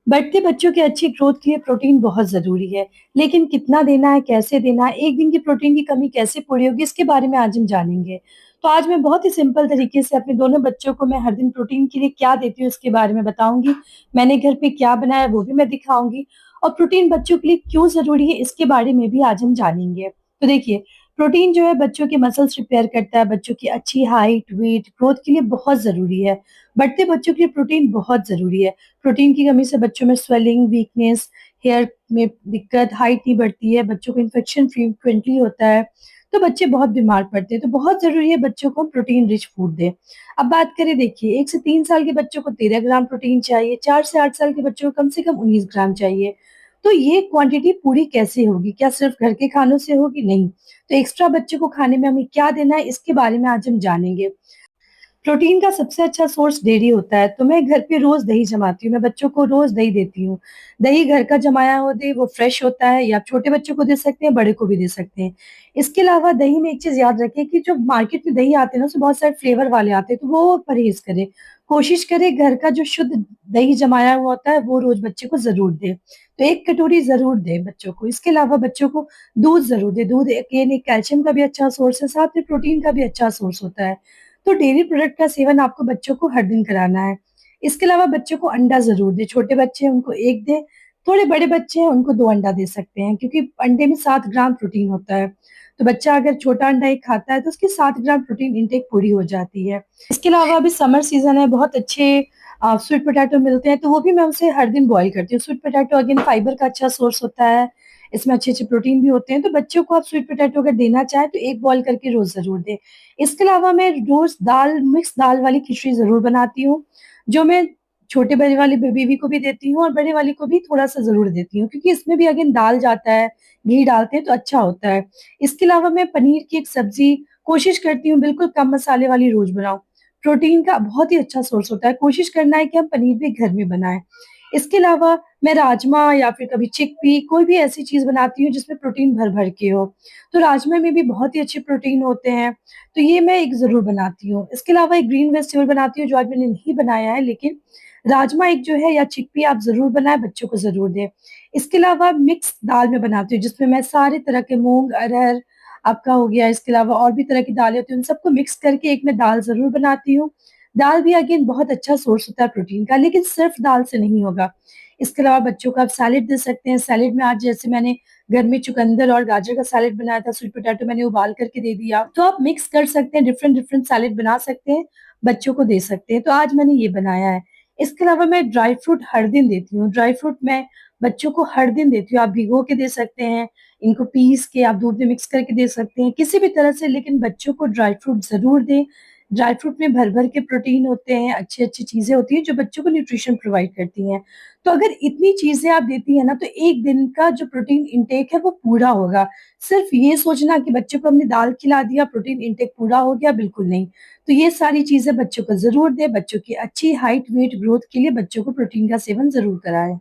बढ़ते बच्चों की अच्छी ग्रोथ के लिए प्रोटीन बहुत ज़रूरी है, लेकिन कितना देना है, कैसे देना है, एक दिन की प्रोटीन की कमी कैसे पूरी होगी, इसके बारे में आज हम जानेंगे। तो आज मैं बहुत ही सिंपल तरीके से अपने दोनों बच्चों को मैं हर दिन प्रोटीन के लिए क्या देती हूँ, इसके बारे में बताऊँगी। मैंने घर पे क्या बनाया, वो भी मैं दिखाऊँगी और प्रोटीन बच्चों के लिए क्यों ज़रूरी है, इसके बारे में भी आज हम जानेंगे। तो देखिए, प्रोटीन जो है बच्चों के मसल्स रिपेयर करता है, बच्चों की अच्छी हाइट, वेट, ग्रोथ के लिए बहुत ज़रूरी है। बढ़ते बच्चों के लिए प्रोटीन बहुत ज़रूरी है। प्रोटीन की कमी से बच्चों में स्वेलिंग, वीकनेस, हेयर में दिक्कत, हाइट नहीं बढ़ती है, बच्चों को इन्फेक्शन फ्रीक्वेंटली होता है, तो बच्चे बहुत बीमार पड़ते हैं। तो बहुत ज़रूरी है बच्चों को प्रोटीन रिच फूड दें। अब बात करें देखिए 1 से 3 साल के बच्चों को 13 ग्राम प्रोटीन चाहिए, 4 से 8 साल के बच्चों को कम से कम 19 ग्राम चाहिए। तो ये क्वांटिटी पूरी कैसे होगी? क्या सिर्फ़ घर के खानों से होगी? नहीं। तो एक्स्ट्रा बच्चों को खाने में हमें क्या देना है, इसके बारे में आज हम जानेंगे। प्रोटीन का सबसे अच्छा सोर्स डेयरी होता है, तो मैं घर पे रोज़ दही जमाती हूँ, मैं बच्चों को रोज़ दही देती हूँ। दही घर का जमाया हुआ दही वो फ्रेश होता है, या आप छोटे बच्चों को दे सकते हैं, बड़े को भी दे सकते हैं। इसके अलावा दही में एक चीज़ याद रखें कि जो मार्केट में दही आते हैं ना, उसमें बहुत सारे फ्लेवर वाले आते हैं, तो वो परहेज़ करें। कोशिश करें घर का जो शुद्ध दही जमाया हुआ होता है, वो रोज़ बच्चे को ज़रूर दें। तो 1 कटोरी ज़रूर दें बच्चों को। इसके अलावा बच्चों को दूध ज़रूर दें, दूध अगेन एक कैल्शियम का भी अच्छा सोर्स है, साथ में प्रोटीन का भी अच्छा सोर्स होता है। तो डेयरी प्रोडक्ट का सेवन आपको बच्चों को हर दिन कराना है। इसके अलावा बच्चों को अंडा ज़रूर दें, छोटे बच्चे हैं उनको 1 दें, थोड़े बड़े बच्चे हैं उनको 2 अंडा दे सकते हैं क्योंकि अंडे में 7 ग्राम प्रोटीन होता है। तो बच्चा अगर छोटा अंडा 1 खाता है तो उसकी 7 ग्राम प्रोटीन इनटेक पूरी हो जाती है। इसके अलावा अभी समर सीज़न है, बहुत अच्छे स्वीट पोटैटो मिलते हैं, तो वो भी मैं उसे हर दिन बॉयल करती हूँ। स्वीट पोटैटो अगेन फाइबर का अच्छा सोर्स होता है, इसमें अच्छे-अच्छे प्रोटीन भी होते हैं, तो बच्चों को आप स्वीट पोटैटो अगर देना चाहें तो 1 बॉयल करके रोज़ ज़रूर दें। इसके अलावा मैं रोज़ दाल मिक्स दाल वाली खिचड़ी ज़रूर बनाती हूँ, जो मैं छोटे बड़े वाले बेबी को भी देती हूँ और बड़े वाले को भी थोड़ा-सा ज़रूर देती हूँ, क्योंकि इसमें भी अगेन दाल जाता है, घी डालते हैं तो अच्छा होता है। इसके अलावा मैं पनीर की एक सब्ज़ी कोशिश करती हूँ बिल्कुल कम मसाले वाली रोज़ बनाऊँ। प्रोटीन का बहुत ही अच्छा सोर्स होता है, कोशिश करना है कि हम पनीर भी घर में बनाएँ। इसके अलावा मैं राजमा या फिर कभी चिकपी कोई भी ऐसी चीज़ बनाती हूँ जिसमें प्रोटीन भर-भर के हो। तो राजमा में भी बहुत ही अच्छे प्रोटीन होते हैं, तो ये मैं एक ज़रूर बनाती हूँ। इसके अलावा एक ग्रीन वेजिटेबल बनाती हूँ जो आज मैंने नहीं बनाया है, लेकिन राजमा एक जो है या चिकपी आप ज़रूर बनाएँ, बच्चों को ज़रूर दें। इसके अलावा मिक्स दाल मैं बनाती हूँ जिसमें मैं सारे तरह के मूँग, अरहर आपका हो गया, इसके अलावा और भी तरह की दालें होती हैं, उन सबको मिक्स करके एक मैं दाल ज़रूर बनाती हूँ। दाल भी अगेन बहुत अच्छा सोर्स होता है प्रोटीन का, लेकिन सिर्फ़ दाल से नहीं होगा। इसके अलावा बच्चों को आप सैलेड दे सकते हैं, सैलेड में आज जैसे मैंने घर में चुकंदर और गाजर का सैलेड बनाया था, स्वीट पोटैटो मैंने उबाल करके दे दिया। तो आप मिक्स कर सकते हैं, डिफरेंट-डिफरेंट सैलेड बना सकते हैं, बच्चों को दे सकते हैं। तो आज मैंने ये बनाया है। इसके अलावा मैं ड्राई फ्रूट हर दिन देती हूँ। ड्राई फ्रूट मैं बच्चों को हर दिन देती हूँ। आप भिगो के दे सकते हैं, इनको पीस के आप दूध में मिक्स करके दे सकते हैं, किसी भी तरह से, लेकिन बच्चों को ड्राई फ्रूट ज़रूर दें। ड्राई फ्रूट में भर-भर के प्रोटीन होते हैं, अच्छी-अच्छी चीज़ें होती हैं जो बच्चों को न्यूट्रिशन प्रोवाइड करती हैं। तो अगर इतनी चीज़ें आप देती हैं ना, तो 1 दिन का जो प्रोटीन इंटेक है वो पूरा होगा। सिर्फ़ ये सोचना कि बच्चों को हमने दाल खिला दिया, प्रोटीन इंटेक पूरा हो गया, बिल्कुल नहीं। तो ये सारी चीज़ें बच्चों को ज़रूर दें, बच्चों की अच्छी हाइट, वेट, ग्रोथ के लिए बच्चों को प्रोटीन का सेवन ज़रूर कराएँ।